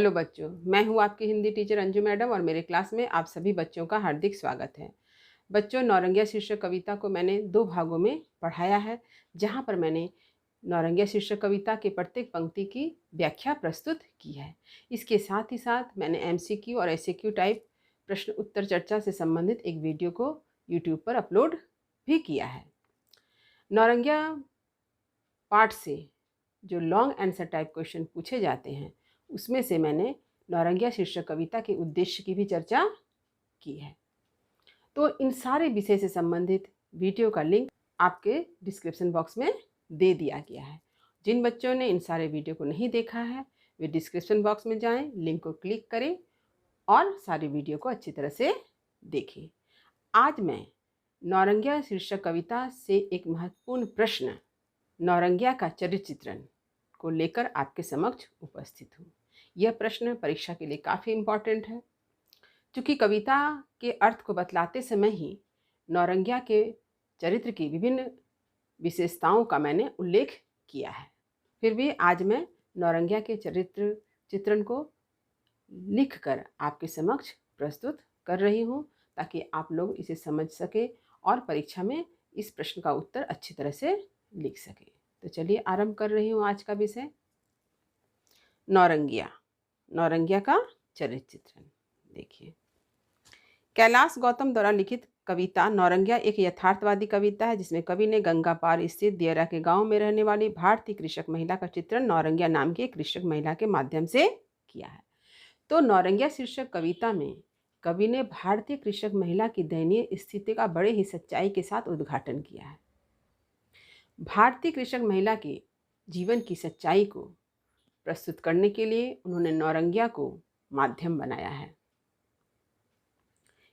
Hello बच्चों, मैं हूँ आपकी हिंदी टीचर अंजू मैडम और मेरे क्लास में आप सभी बच्चों का हार्दिक स्वागत है। बच्चों, नौरंगिया शीर्षक कविता को मैंने 2 भागों में पढ़ाया है, जहाँ पर मैंने नौरंगिया शीर्षक कविता के प्रत्येक पंक्ति की व्याख्या प्रस्तुत की है। इसके साथ ही साथ मैंने एमसीक्यू और एसएक्यू टाइप प्रश्न उत्तर चर्चा से संबंधित एक वीडियो को यूट्यूब पर अपलोड भी किया है। नौरंगिया पार्ट से जो लॉन्ग आंसर टाइप क्वेश्चन पूछे जाते हैं, उसमें से मैंने नौरंगिया शीर्षक कविता के उद्देश्य की भी चर्चा की है। तो इन सारे विषय से संबंधित वीडियो का लिंक आपके डिस्क्रिप्शन बॉक्स में दे दिया गया है। जिन बच्चों ने इन सारे वीडियो को नहीं देखा है, वे डिस्क्रिप्शन बॉक्स में जाएं, लिंक को क्लिक करें और सारी वीडियो को अच्छी तरह से देखें। आज मैं नौरंगिया शीर्षक कविता से एक महत्वपूर्ण प्रश्न, नौरंगिया का चरित्र चित्रण को लेकर आपके समक्ष उपस्थित हूँ। यह प्रश्न परीक्षा के लिए काफ़ी इम्पॉर्टेंट है, क्योंकि कविता के अर्थ को बतलाते समय ही नौरंगिया के चरित्र की विभिन्न विशेषताओं का मैंने उल्लेख किया है। फिर भी आज मैं नौरंगिया के चरित्र चित्रण को लिखकर आपके समक्ष प्रस्तुत कर रही हूँ, ताकि आप लोग इसे समझ सकें और परीक्षा में इस प्रश्न का उत्तर अच्छी तरह से लिख सकें। तो चलिए आरंभ कर रही हूँ आज का विषय, नौरंगिया। नौरंगिया का चरित्र चित्रण देखिए। कैलाश गौतम द्वारा लिखित कविता नौरंगिया एक यथार्थवादी कविता है, जिसमें कवि ने गंगा पार स्थित दियरा के गांव में रहने वाली भारतीय कृषक महिला का चित्रण नौरंगिया नाम की एक कृषक महिला के माध्यम से किया है। तो नौरंगिया शीर्षक कविता में कवि ने भारतीय कृषक महिला की दयनीय स्थिति का बड़े ही सच्चाई के साथ उद्घाटन किया है। भारतीय कृषक महिला के जीवन की सच्चाई को प्रस्तुत करने के लिए उन्होंने नौरंगिया को माध्यम बनाया है।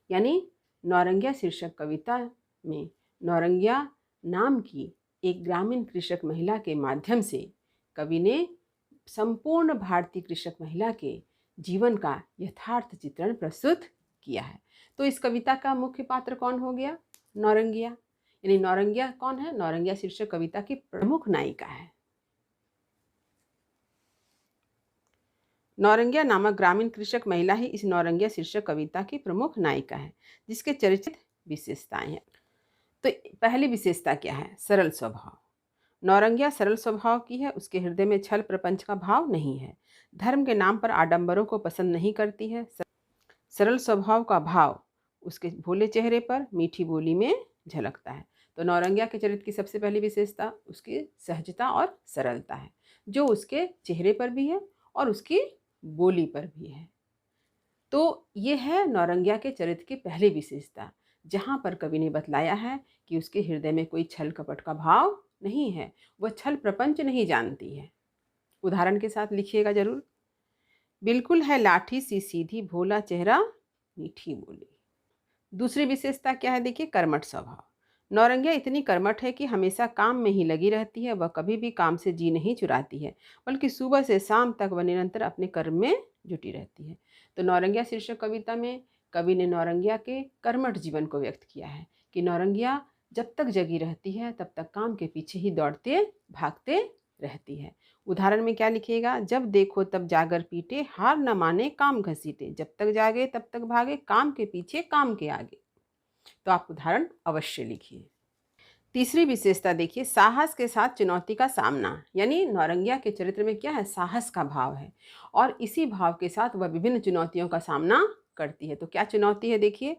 यानी नौरंगिया शीर्षक कविता में नौरंगिया नाम की एक ग्रामीण कृषक महिला के माध्यम से कवि ने संपूर्ण भारतीय कृषक महिला के जीवन का यथार्थ चित्रण प्रस्तुत किया है। तो इस कविता का मुख्य पात्र कौन हो गया? नौरंगिया। यानी नौरंगिया कौन है? नौरंगिया शीर्षक कविता की प्रमुख नायिका है। नौरंगिया नामक ग्रामीण कृषक महिला ही इस नौरंगिया शीर्षक कविता की प्रमुख नायिका है, जिसके चरित्र विशेषताएं हैं। तो पहली विशेषता क्या है? सरल स्वभाव। नौरंगिया सरल स्वभाव की है, उसके हृदय में छल प्रपंच का भाव नहीं है, धर्म के नाम पर आडंबरों को पसंद नहीं करती है। सरल स्वभाव का भाव उसके भोले चेहरे पर मीठी बोली में झलकता है। तो नौरंगिया के चरित्र की सबसे पहली विशेषता उसकी सहजता और सरलता है, जो उसके चेहरे पर भी है और उसकी बोली पर भी है। तो ये है नौरंगिया के चरित्र की पहली विशेषता, जहाँ पर कवि ने बतलाया है कि उसके हृदय में कोई छल कपट का भाव नहीं है, वह छल प्रपंच नहीं जानती है। उदाहरण के साथ लिखिएगा जरूर। बिल्कुल है लाठी सी सीधी, भोला चेहरा मीठी बोली। दूसरी विशेषता क्या है? देखिए, कर्मठ स्वभाव। नौरंगिया इतनी कर्मठ है कि हमेशा काम में ही लगी रहती है। वह कभी भी काम से जी नहीं चुराती है, बल्कि सुबह से शाम तक वह निरंतर अपने कर्म में जुटी रहती है। तो नौरंगिया शीर्षक कविता में कवि ने नौरंगिया के कर्मठ जीवन को व्यक्त किया है कि नौरंगिया जब तक जगी रहती है तब तक काम के पीछे ही दौड़ते भागते रहती है। उदाहरण में क्या लिखिएगा? जब देखो तब जागर पीटे, हार न माने काम घसीटे, जब तक जागे तब तक भागे, काम के पीछे काम के आगे। तो आप उदाहरण अवश्य लिखिए। तीसरी विशेषता देखिए, साहस के साथ चुनौती का सामना। यानी नौरंगिया के चरित्र में क्या है? साहस का भाव है, और इसी भाव के साथ वह विभिन्न चुनौतियों का सामना करती है। तो क्या चुनौती है? देखिए,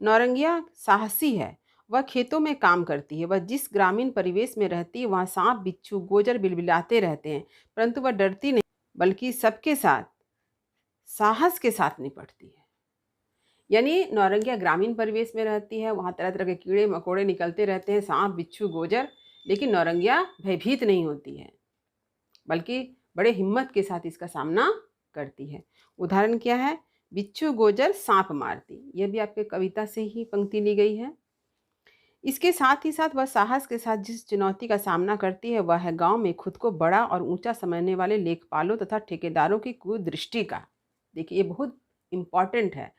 नौरंगिया साहसी है, वह खेतों में काम करती है। वह जिस ग्रामीण परिवेश में रहती है वहाँ सांप बिच्छू गोजर बिलबिलाते रहते हैं, परंतु वह डरती नहीं, बल्कि सबके साथ साहस के साथ निपटती है। यानी नौरंगिया ग्रामीण परिवेश में रहती है, वहाँ तरह तरह के कीड़े मकोड़े निकलते रहते हैं, सांप बिच्छू गोजर, लेकिन नौरंगिया भयभीत नहीं होती है, बल्कि बड़े हिम्मत के साथ इसका सामना करती है। उदाहरण क्या है? बिच्छू गोजर सांप मारती। यह भी आपके कविता से ही पंक्ति ली गई है। इसके साथ ही साथ वह साहस के साथ जिस चुनौती का सामना करती है वह है गांव में खुद को बड़ा और ऊंचा समझने वाले लेखपालों तथा ठेकेदारों की कुदृष्टि का। देखिए, ये बहुत इम्पॉर्टेंट है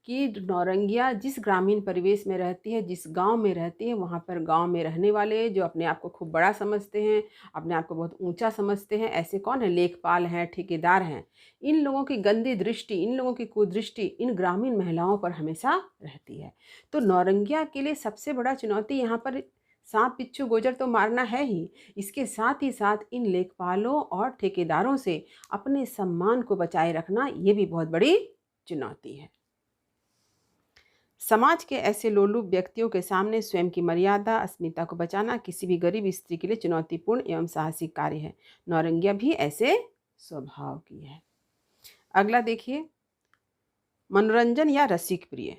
कि नौरंगिया जिस ग्रामीण परिवेश में रहती है, जिस गांव में रहती है, वहाँ पर गांव में रहने वाले जो अपने आप को खूब बड़ा समझते हैं, अपने आप को बहुत ऊंचा समझते हैं, ऐसे कौन है, लेखपाल हैं, ठेकेदार हैं, इन लोगों की गंदी दृष्टि, इन लोगों की कुदृष्टि इन ग्रामीण महिलाओं पर हमेशा रहती है। तो नौरंगिया के लिए सबसे बड़ा चुनौती यहाँ पर सांप बिच्छू गोजर तो मारना है ही, इसके साथ ही साथ इन लेखपालों और ठेकेदारों से अपने सम्मान को बचाए रखना, ये भी बहुत बड़ी चुनौती है। समाज के ऐसे लोलुप व्यक्तियों के सामने स्वयं की मर्यादा, अस्मिता को बचाना किसी भी गरीब स्त्री के लिए चुनौतीपूर्ण एवं साहसिक कार्य है। नौरंगिया भी ऐसे स्वभाव की है। अगला देखिए, मनोरंजन या रसिक प्रिय।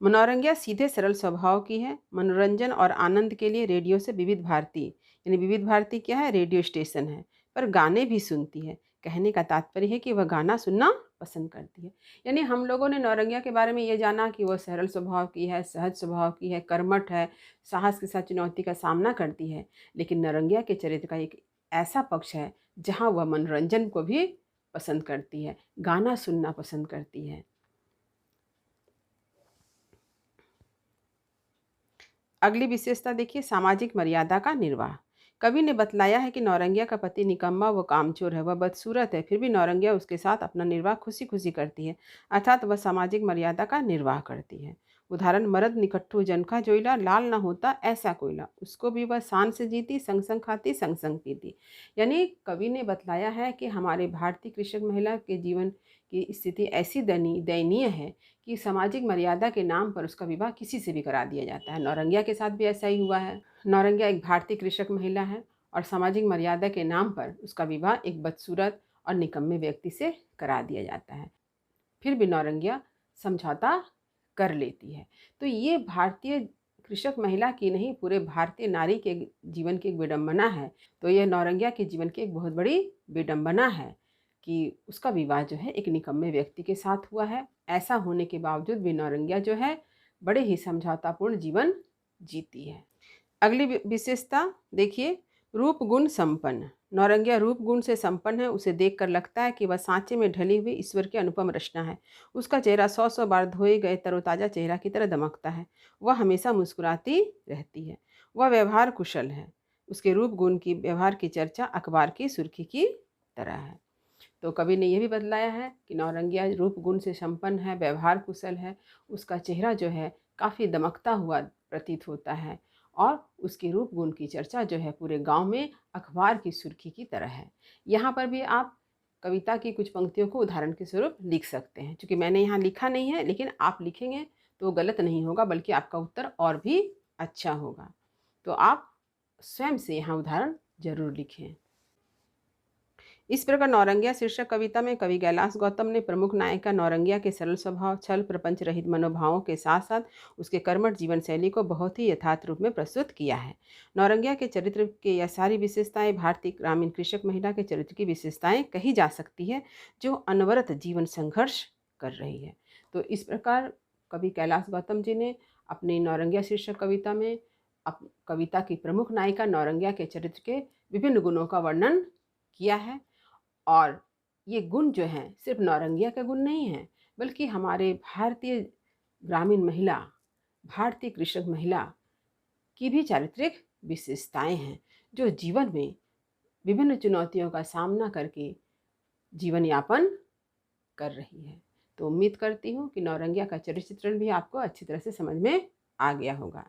नौरंगिया सीधे सरल स्वभाव की है। मनोरंजन और आनंद के लिए रेडियो से विविध भारती, यानी विविध भारती क्या है, रेडियो स्टेशन है, पर गाने भी सुनती है। कहने का तात्पर्य है कि वह गाना सुनना पसंद करती है। यानी हम लोगों ने नौरंगिया के बारे में ये जाना कि वह सरल स्वभाव की है, सहज स्वभाव की है, कर्मठ है, साहस के साथ चुनौती का सामना करती है। लेकिन नौरंगिया के चरित्र का एक ऐसा पक्ष है जहाँ वह मनोरंजन को भी पसंद करती है, गाना सुनना पसंद करती है। अगली विशेषता देखिए, सामाजिक मर्यादा का निर्वाह। कवि ने बतलाया है कि नौरंगिया का पति निकम्मा व कामचोर है, वह बदसूरत है, फिर भी नौरंगिया उसके साथ अपना निर्वाह खुशी खुशी करती है, अर्थात वह सामाजिक मर्यादा का निर्वाह करती है। उदाहरण, मर्द निकट्ठू जनका जोइला, लाल न होता ऐसा कोयला, उसको भी वह शान से जीती, संग संग खाती, संग संग पीती। यानी कवि ने बतलाया है कि हमारे भारतीय कृषक महिला के जीवन की स्थिति ऐसी दयनीय है कि सामाजिक मर्यादा के नाम पर उसका विवाह किसी से भी करा दिया जाता है। नौरंगिया के साथ भी ऐसा ही हुआ है। नौरंगिया एक भारतीय कृषक महिला है और सामाजिक मर्यादा के नाम पर उसका विवाह एक बदसूरत और निकम्मे व्यक्ति से करा दिया जाता है। फिर भी नौरंगिया समझौता कर लेती है। तो ये भारतीय कृषक महिला की नहीं, पूरे भारतीय नारी के जीवन की एक विडंबना है। तो यह नौरंगिया के जीवन की एक बहुत बड़ी विडंबना है कि उसका विवाह जो है एक निकम्मे व्यक्ति के साथ हुआ है। ऐसा होने के बावजूद भी नौरंगिया जो है बड़े ही समझौतापूर्ण जीवन जीती है। अगली विशेषता देखिए, रूप गुण संपन्न। नौरंगिया रूप गुण से संपन्न है। उसे देखकर लगता है कि वह सांचे में ढली हुई ईश्वर की अनुपम रचना है। उसका चेहरा 100 बार धोए गए तरोताज़ा चेहरा की तरह दमकता है। वह हमेशा मुस्कुराती रहती है। वह व्यवहार कुशल है। उसके रूप गुण की व्यवहार की चर्चा अखबार की सुर्खी की तरह है। तो कवि ने यह भी बतलाया है कि नौरंगिया रूप गुण से संपन्न है, व्यवहार कुशल है, उसका चेहरा जो है काफ़ी दमकता हुआ प्रतीत होता है और उसके रूप गुण की चर्चा जो है पूरे गांव में अखबार की सुर्खी की तरह है। यहाँ पर भी आप कविता की कुछ पंक्तियों को उदाहरण के स्वरूप लिख सकते हैं। चूँकि मैंने यहाँ लिखा नहीं है, लेकिन आप लिखेंगे तो गलत नहीं होगा, बल्कि आपका उत्तर और भी अच्छा होगा। तो आप स्वयं से यहाँ उदाहरण जरूर लिखें। इस प्रकार नौरंगिया शीर्षक कविता में कवि कैलाश गौतम ने प्रमुख नायिका नौरंगिया के सरल स्वभाव, छल प्रपंच रहित मनोभावों के साथ साथ उसके कर्मठ जीवन शैली को बहुत ही यथार्थ रूप में प्रस्तुत किया है। नौरंगिया के चरित्र के यह सारी विशेषताएं भारतीय ग्रामीण कृषक महिला के चरित्र की विशेषताएं कही जा सकती है, जो अनवरत जीवन संघर्ष कर रही है। तो इस प्रकार कवि कैलाश गौतम जी ने अपनी नौरंगिया शीर्षक कविता में कविता की प्रमुख नायिका नौरंगिया के चरित्र के विभिन्न गुणों का वर्णन किया है। और ये गुण जो हैं सिर्फ नौरंगिया का गुण नहीं है, बल्कि हमारे भारतीय ग्रामीण महिला, भारतीय कृषक महिला की भी चारित्रिक विशेषताएं हैं, जो जीवन में विभिन्न चुनौतियों का सामना करके जीवन यापन कर रही है। तो उम्मीद करती हूँ कि नौरंगिया का चरित्र चित्रण भी आपको अच्छी तरह से समझ में आ गया होगा।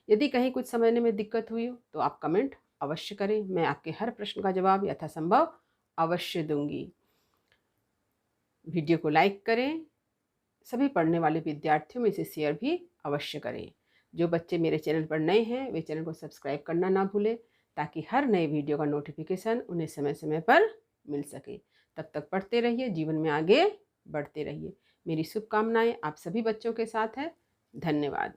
यदि कहीं कुछ समझने में दिक्कत हुई हो तो आप कमेंट अवश्य करें। मैं आपके हर प्रश्न का जवाब यथासंभव अवश्य दूंगी। वीडियो को लाइक करें, सभी पढ़ने वाले विद्यार्थियों में इसे शेयर भी अवश्य करें। जो बच्चे मेरे चैनल पर नए हैं वे चैनल को सब्सक्राइब करना ना भूलें, ताकि हर नए वीडियो का नोटिफिकेशन उन्हें समय समय पर मिल सके। तब तक पढ़ते रहिए, जीवन में आगे बढ़ते रहिए। मेरी शुभकामनाएं आप सभी बच्चों के साथ है। धन्यवाद।